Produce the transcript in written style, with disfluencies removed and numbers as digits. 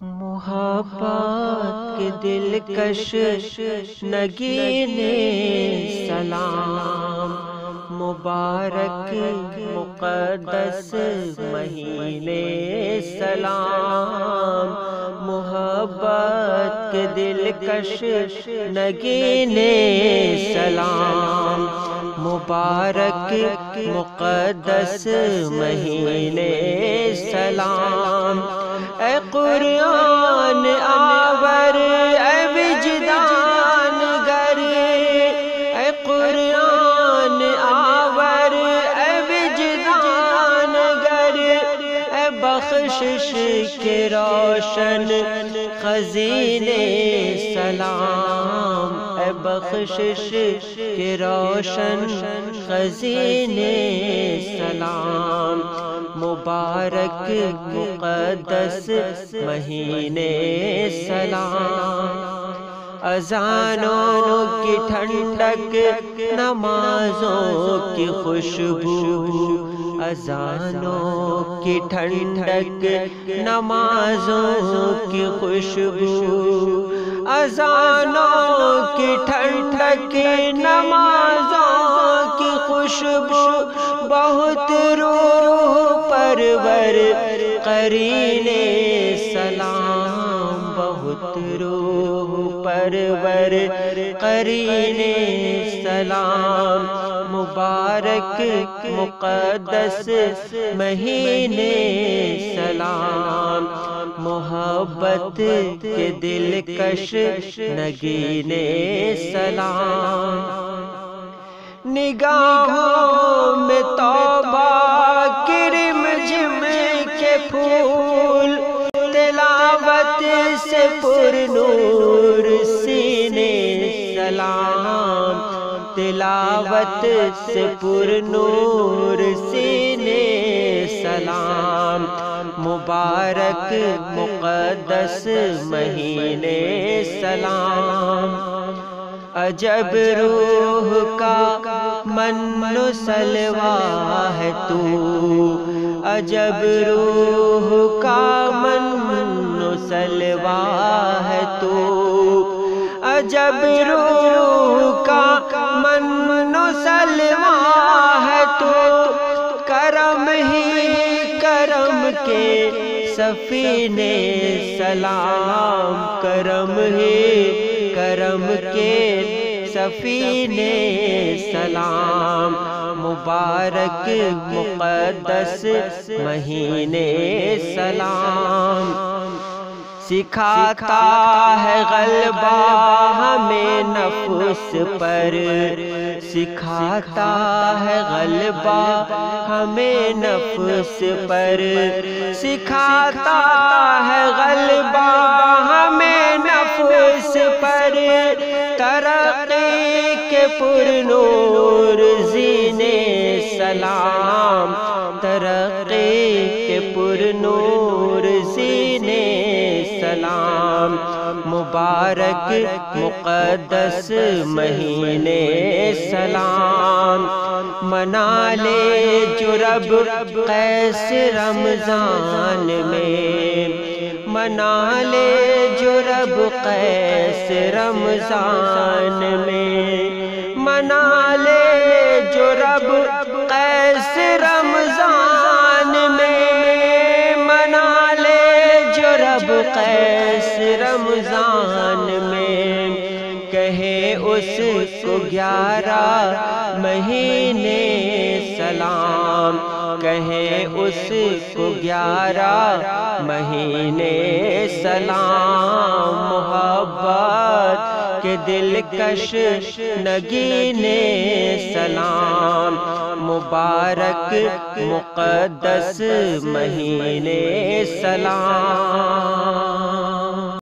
محبت کے دلکش نگینے سلام، مبارک مقدس مہینے سلام، محبت کے دلکش نگینے سلام، مبارک مقدس مہینے سلام۔ اے قرآن آور اے وجدان گر، اے قرآن آور اے وجدان گر، اے بخشش کے روشن خزینے سلام، اے بخشش کے روشن خزینے سلام، مبارک مقدس مہینے سلام۔ اذانوں کی ٹھنڈک نمازوں کی خوشبو، اذانوں کی ٹھنڈک نمازوں کی خوشبو، اذانوں کی ٹھنڈک نمازوں کی خوشبو، بہت روح پرور قرینے سلام، بہت روح پرور قرینے سلام، مبارک مقدس مہینے سلام، محبت کے دلکش نگینے سلام۔ نگاہوں میں توبہ کی رمجھم کے پھول، تلاوت سے پر نور سینے سلام، تلاوت سے پر نور سینے سلام، مبارک مقدس مہینے سلام۔ عجب روح کا من و سلوہ ہے تو، عجب روح کا من و سلوہ ہے تو، عجب روح کا من و سلوہ ہے تو، کرم ہی کرم کے سفینے سلام، کرم ہی کرم کے سفینے سلام، مبارک مقدس مہینے سلام۔ سکھاتا ہے غلبہ ہمیں نفس پر، سکھاتا ہے غلبہ ہمیں نفس پر، سکھاتا ہے غلبہ ہمیں نفس پر، ترقی کے پر نور زینے سلام، ترقی کے پر نور زینے سلام، مبارک مقدس مہینے سلام۔ منا لے جو رب قیس رمضان میں، منا لے جو رب قیس رمضان میں، منا لے جو رب قیس رمضان میں، منا لے جو رب قیس رمضان میں، کہے اس کو 11 مہینے سلام، کہے اس کو 11 مہینے سلام، محبت کے دلکش نگینے سلام، مبارک مقدس مہینے سلام۔